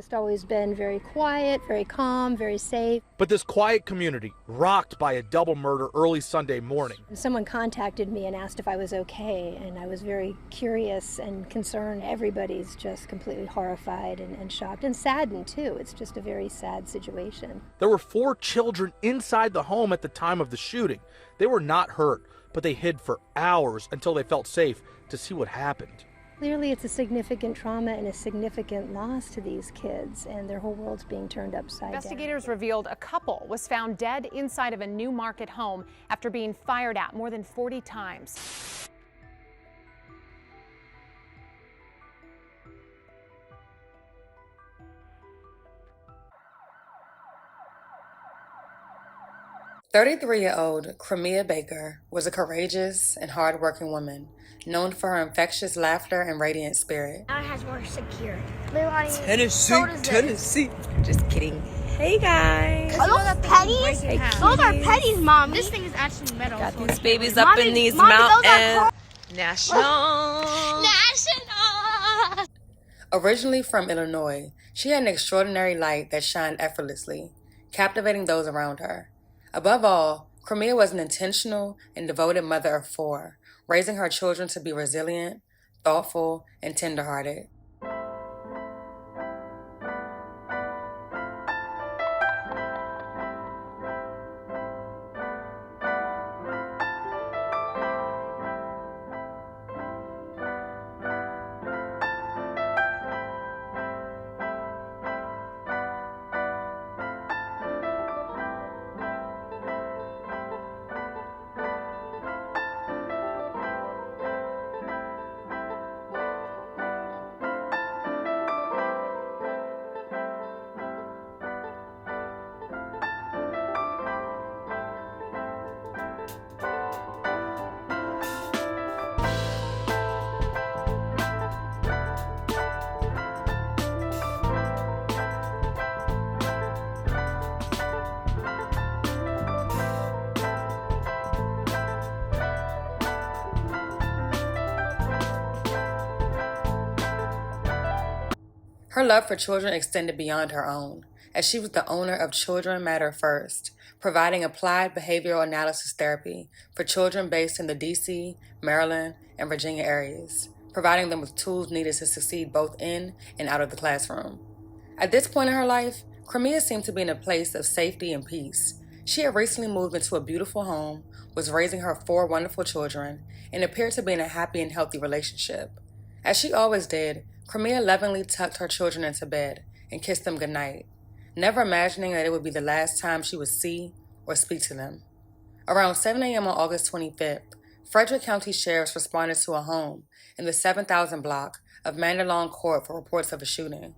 just always been very quiet, very calm, very safe. But this quiet community, rocked by a double murder early Sunday morning. Someone contacted me and asked if I was okay, and I was very curious and concerned. Everybody's just completely horrified and shocked and saddened too. It's just a very sad situation. There were 4 children inside the home at the time of the shooting. They were not hurt, but they hid for hours until they felt safe to see what happened. Clearly, it's a significant trauma and a significant loss to these kids, and their whole world's being turned upside down. Investigators revealed a couple was found dead inside of a New Market home after being fired at more than 40 times. "33-year-old Crea Baker was a courageous and hard-working woman, known for her infectious laughter and radiant spirit. Now it has more security. Tennessee. Just kidding. Hey guys. Are those pennies? Those are pennies, Mom. This thing is actually metal. Got these babies up in these mountains. National. Originally from Illinois, she had an extraordinary light that shined effortlessly, captivating those around her. Above all, Crea was an intentional and devoted mother of 4, raising her children to be resilient, thoughtful, and tender-hearted. Her love for children extended beyond her own, as she was the owner of Children Matter First, providing applied behavioral analysis therapy for children based in the D.C., Maryland, and Virginia areas, providing them with tools needed to succeed both in and out of the classroom. At this point in her life, Crea seemed to be in a place of safety and peace. She had recently moved into a beautiful home, was raising her 4 wonderful children, and appeared to be in a happy and healthy relationship. As she always did, Crea lovingly tucked her children into bed and kissed them goodnight, never imagining that it would be the last time she would see or speak to them. Around 7 a.m. on August 25th, Frederick County sheriffs responded to a home in the 7,000 block of Mandelon Court for reports of a shooting.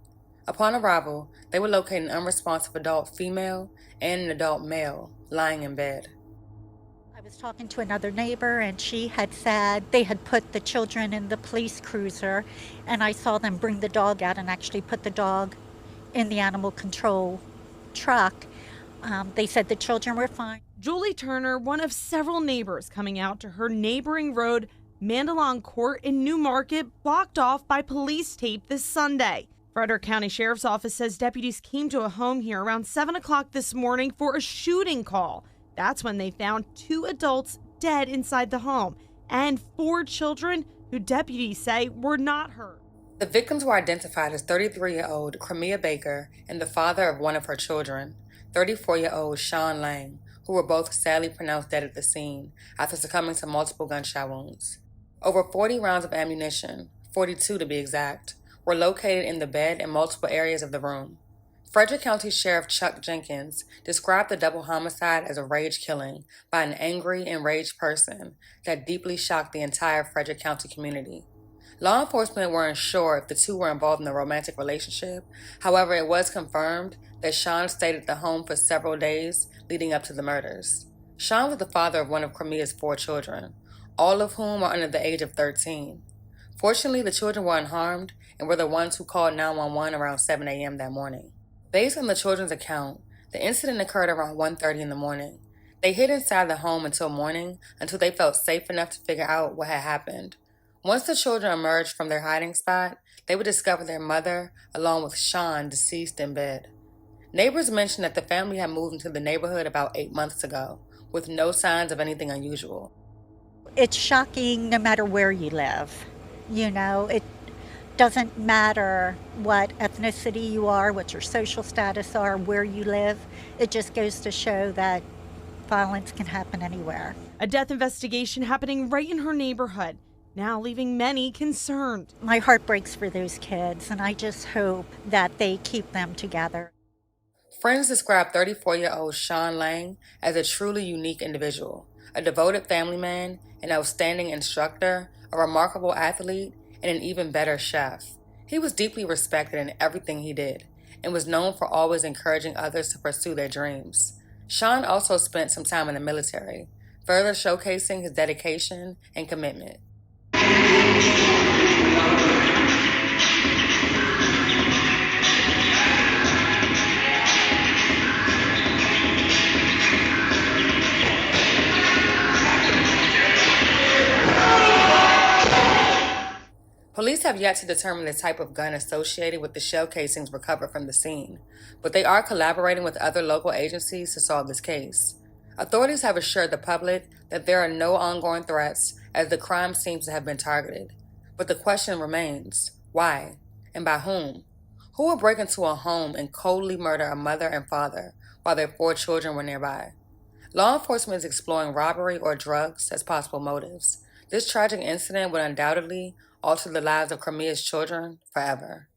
Upon arrival, they would locate an unresponsive adult female and an adult male lying in bed. I was talking to another neighbor, and she had said they had put the children in the police cruiser, and I saw them bring the dog out and actually put the dog in the animal control truck. They said the children were fine. Julie Turner, one of several neighbors coming out to her neighboring road, Mandelon Court in New Market, blocked off by police tape this Sunday. Frederick County Sheriff's Office says deputies came to a home here around 7 o'clock this morning for a shooting call. That's when they found 2 adults dead inside the home and 4 children who deputies say were not hurt. The victims were identified as 33-year-old Crea Baker and the father of one of her children, 34-year-old Shawn Lang, who were both sadly pronounced dead at the scene after succumbing to multiple gunshot wounds. Over 40 rounds of ammunition, 42 to be exact, were located in the bed and multiple areas of the room. Frederick County Sheriff Chuck Jenkins described the double homicide as a rage killing by an angry, enraged person that deeply shocked the entire Frederick County community. Law enforcement weren't sure if the 2 were involved in a romantic relationship. However, it was confirmed that Shawn stayed at the home for several days leading up to the murders. Shawn was the father of one of Crea's 4 children, all of whom are under the age of 13. Fortunately, the children were unharmed and were the ones who called 911 around 7 a.m. that morning. Based on the children's account, the incident occurred around 1:30 in the morning. They hid inside the home until morning until they felt safe enough to figure out what had happened. Once the children emerged from their hiding spot, they would discover their mother, along with Shawn, deceased in bed. Neighbors mentioned that the family had moved into the neighborhood about 8 months ago, with no signs of anything unusual. It's shocking no matter where you live. It doesn't matter what ethnicity you are, what your social status are, where you live. It just goes to show that violence can happen anywhere. A death investigation happening right in her neighborhood, now leaving many concerned. My heart breaks for those kids, and I just hope that they keep them together. Friends describe 34-year-old Shawn Lang as a truly unique individual, a devoted family man, an outstanding instructor, a remarkable athlete, and an even better chef. He was deeply respected in everything he did, and was known for always encouraging others to pursue their dreams. Shawn also spent some time in the military, further showcasing his dedication and commitment. Police have yet to determine the type of gun associated with the shell casings recovered from the scene, but they are collaborating with other local agencies to solve this case. Authorities have assured the public that there are no ongoing threats as the crime seems to have been targeted. But the question remains, why? And by whom? Who would break into a home and coldly murder a mother and father while their 4 children were nearby? Law enforcement is exploring robbery or drugs as possible motives. This tragic incident would undoubtedly alter the lives of Crea's children forever.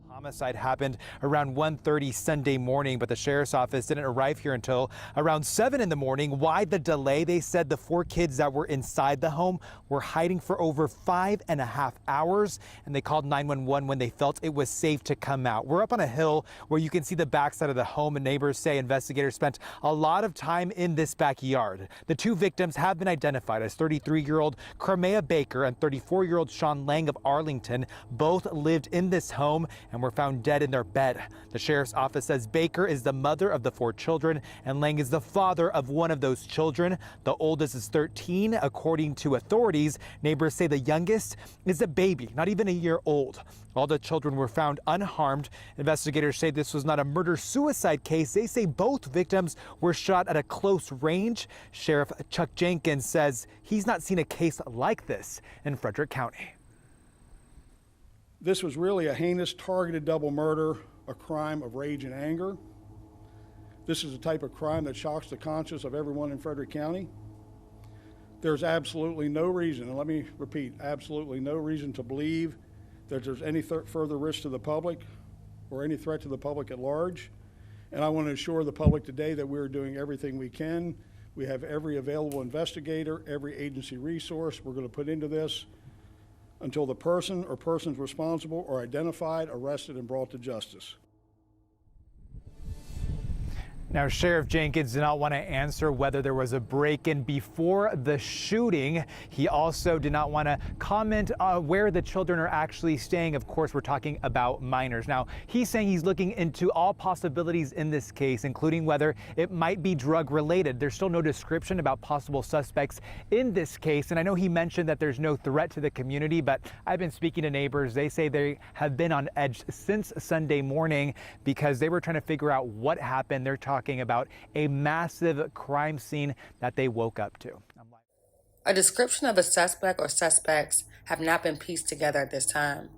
Homicide happened around 1:30 Sunday morning, but the sheriff's office didn't arrive here until around 7 in the morning. Why the delay? They said the 4 kids that were inside the home were hiding for over 5.5 hours, and they called 911 when they felt it was safe to come out. We're up on a hill where you can see the backside of the home, and neighbors say investigators spent a lot of time in this backyard. The 2 victims have been identified as 33-year-old Crea Baker and 34-year-old Shawn Lang of Arlington. Both lived in this home and were found dead in their bed. The sheriff's office says Baker is the mother of the 4 children and Lang is the father of one of those children. The oldest is 13, according to authorities. Neighbors say the youngest is a baby, not even a year old. All the children were found unharmed. Investigators say this was not a murder-suicide case. They say both victims were shot at a close range. Sheriff Chuck Jenkins says he's not seen a case like this in Frederick County. This was really a heinous targeted double murder, a crime of rage and anger. This is a type of crime that shocks the conscience of everyone in Frederick County. There's absolutely no reason, and let me repeat, absolutely no reason to believe that there's any further risk to the public or any threat to the public at large. And I want to assure the public today that we're doing everything we can. We have every available investigator, every agency resource we're going to put into this until the person or persons responsible are identified, arrested, and brought to justice. Now, Sheriff Jenkins did not want to answer whether there was a break-in before the shooting. He also did not want to comment where the children are actually staying. Of course, we're talking about minors. Now, he's saying he's looking into all possibilities in this case, including whether it might be drug-related. There's still no description about possible suspects in this case. And I know he mentioned that there's no threat to the community, but I've been speaking to neighbors. They say they have been on edge since Sunday morning because they were trying to figure out what happened. They're talking about a massive crime scene that they woke up to. A description of a suspect or suspects have not been pieced together at this time.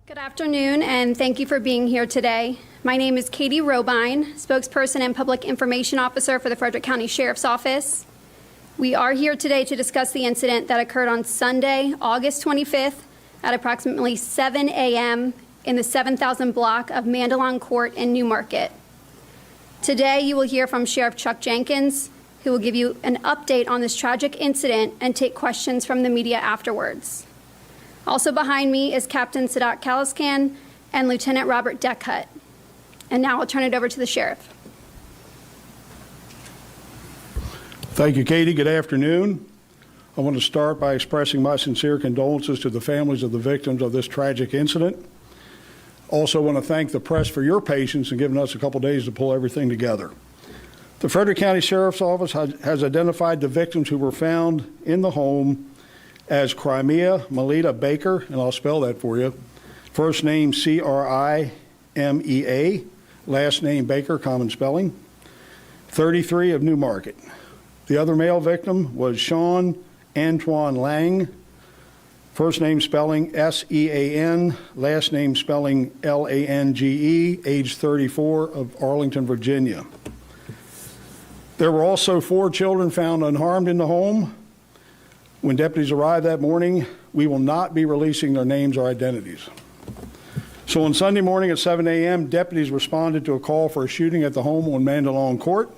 Good afternoon, and thank you for being here today. My name is Katie Robine, spokesperson and public information officer for the Frederick County Sheriff's Office. We are here today to discuss the incident that occurred on Sunday, August 25th at approximately 7 a.m. in the 7000 block of Mandelon Court in Newmarket. Today, you will hear from Sheriff Chuck Jenkins, who will give you an update on this tragic incident and take questions from the media afterwards. Also behind me is Captain Sadat Kaliskan and Lieutenant Robert Deckhut. And now I'll turn it over to the Sheriff. Thank you, Katie. Good afternoon. I want to start by expressing my sincere condolences to the families of the victims of this tragic incident. Also want to thank the press for your patience in giving us a couple days to pull everything together. The Frederick County Sheriff's Office has identified the victims who were found in the home as Crea Melita Baker, and I'll spell that for you. First name Crimea, last name Baker, common spelling, 33 of Newmarket. The other male victim was Shawn Antoine Lang, first name spelling Sean, last name spelling Lange, age 34 of Arlington, Virginia. There were also 4 children found unharmed in the home. When deputies arrived that morning, we will not be releasing their names or identities. So on Sunday morning at 7 a.m., deputies responded to a call for a shooting at the home on Mandelon Court.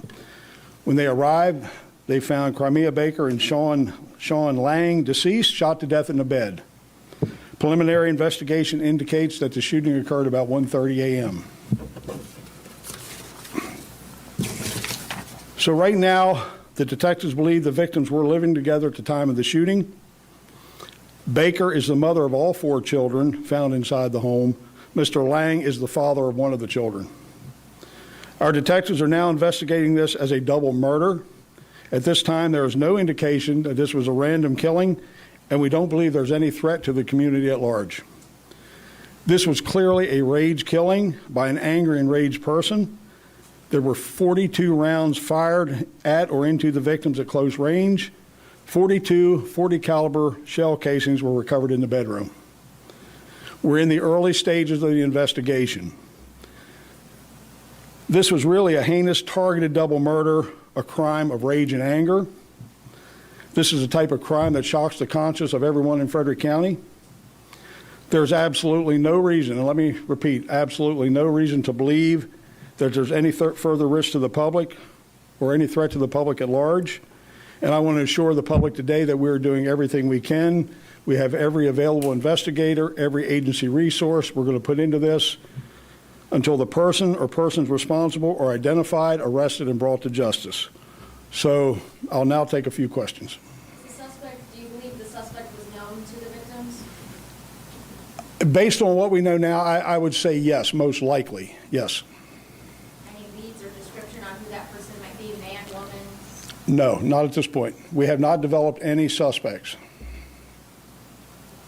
When they arrived, they found Crea Baker and Shawn Lang deceased, shot to death in the bed. Preliminary investigation indicates that the shooting occurred about 1:30 a.m. So right now, the detectives believe the victims were living together at the time of the shooting. Baker is the mother of all 4 children found inside the home. Mr. Lang is the father of one of the children. Our detectives are now investigating this as a double murder. At this time, there is no indication that this was a random killing, and we don't believe there's any threat to the community at large. This was clearly a rage killing by an angry, enraged person. There were 42 rounds fired at or into the victims at close range. 42 .40 caliber shell casings were recovered in the bedroom. We're in the early stages of the investigation. This was really a heinous targeted double murder, a crime of rage and anger. This is a type of crime that shocks the conscience of everyone in Frederick County. There's absolutely no reason, and let me repeat, absolutely no reason to believe that there's any further risk to the public or any threat to the public at large. And I want to assure the public today that we're doing everything we can. We have every available investigator, every agency resource we're going to put into this until the person or persons responsible are identified, arrested, and brought to justice. So I'll now take a few questions. Do you believe the suspect was known to the victims? Based on what we know now, I would say yes, most likely, yes. Any leads or description on who that person might be, man, woman? No, not at this point. We have not developed any suspects.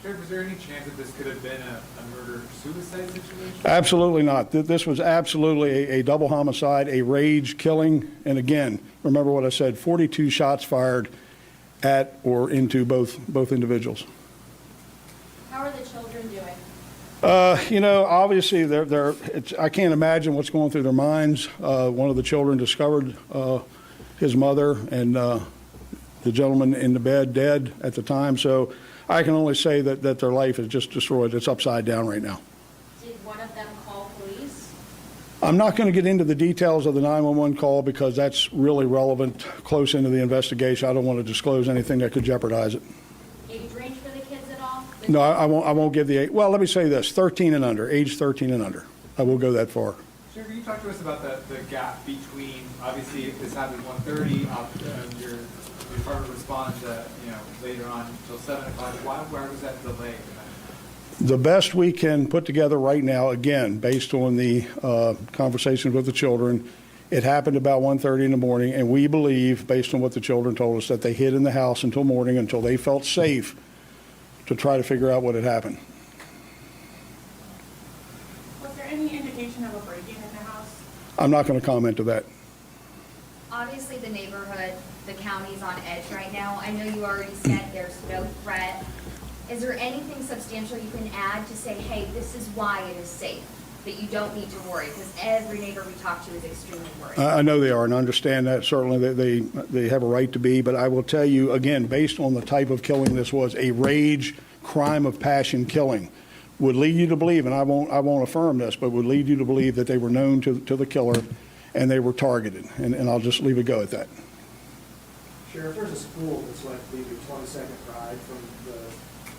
Sheriff, is there any chance that this could have been a murder-suicide situation? Absolutely not. This was absolutely a double homicide, a rage killing. And again, remember what I said, 42 shots fired at or into both individuals. How are the children doing? You know, obviously, I can't imagine what's going through their minds. One of the children discovered his mother and the gentleman in the bed dead at the time. So I can only say that their life is just destroyed. It's upside down right now. Did one of them call police? I'm not going to get into the details of the 911 call because that's really relevant close into the investigation. I don't want to disclose anything that could jeopardize it. Age range for the kids at all? No, I won't give the age. Well, let me say this, 13 and under, age 13 and under. I will go that far. Sheriff, can you talk to us about the gap between, obviously, if this happened at 1:30, your department responds, later on until 7 o'clock. Why was that delay? The best we can put together right now, again, based on the conversations with the children, it happened about 1:30 in the morning, and we believe, based on what the children told us, that they hid in the house until morning, until they felt safe to try to figure out what had happened. Was there any indication of a break-in in the house? I'm not going to comment to that. Obviously, the neighborhood, the county's on edge right now. I know you already said there's no threat. Is there anything substantial you can add to say, hey, this is why it is safe, that you don't need to worry? Because every neighbor we talk to is extremely worried. I know they are, and I understand that. Certainly they have a right to be. But I will tell you, again, based on the type of killing this was, a rage, crime of passion killing, would lead you to believe, and I won't affirm this, but would lead you to believe that they were known to the killer and they were targeted. And I'll just leave it go at that. Sheriff, there's a school that's like maybe a 20-second ride from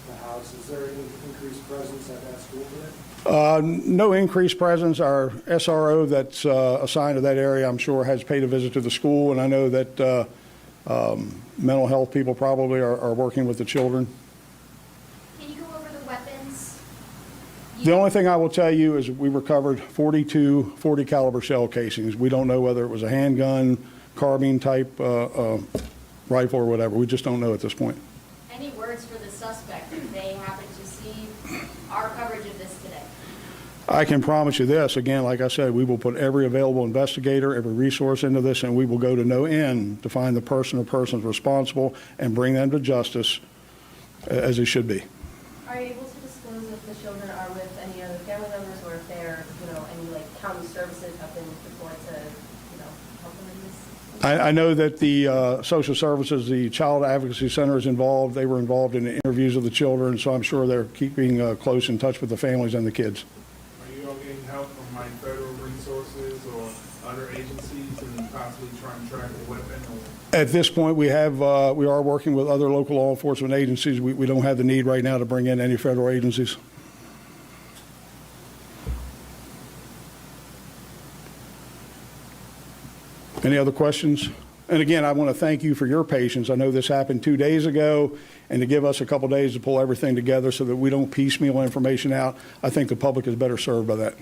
the house. Is there any increased presence at that school today? No increased presence. Our SRO that's assigned to that area, I'm sure, has paid a visit to the school, and I know that mental health people probably are working with the children. Can you go over the weapons? The only thing I will tell you is we recovered 42 .40 caliber shell casings. We don't know whether it was a handgun, carbine type rifle or whatever. We just don't know at this point. Any words for the suspect if they happen to see our coverage of this today? I can promise you this, again, like I said, we will put every available investigator, every resource into this, and we will go to no end to find the person or persons responsible and bring them to justice as they should be. Are you able to disclose if the children are with any other family members or if they're, any county services have been deployed to, help them in this? I know that the social services, the Child Advocacy Center is involved. They were involved in the interviews of the children, so I'm sure they're keeping close in touch with the families and the kids. Are you all getting help from federal resources or other agencies and possibly trying to track the weapon? At this point, we are working with other local law enforcement agencies. We don't have the need right now to bring in any federal agencies. Any other questions? And again, I want to thank you for your patience. I know this happened 2 days ago, and to give us a couple days to pull everything together so that we don't piecemeal information out, I think the public is better served by that.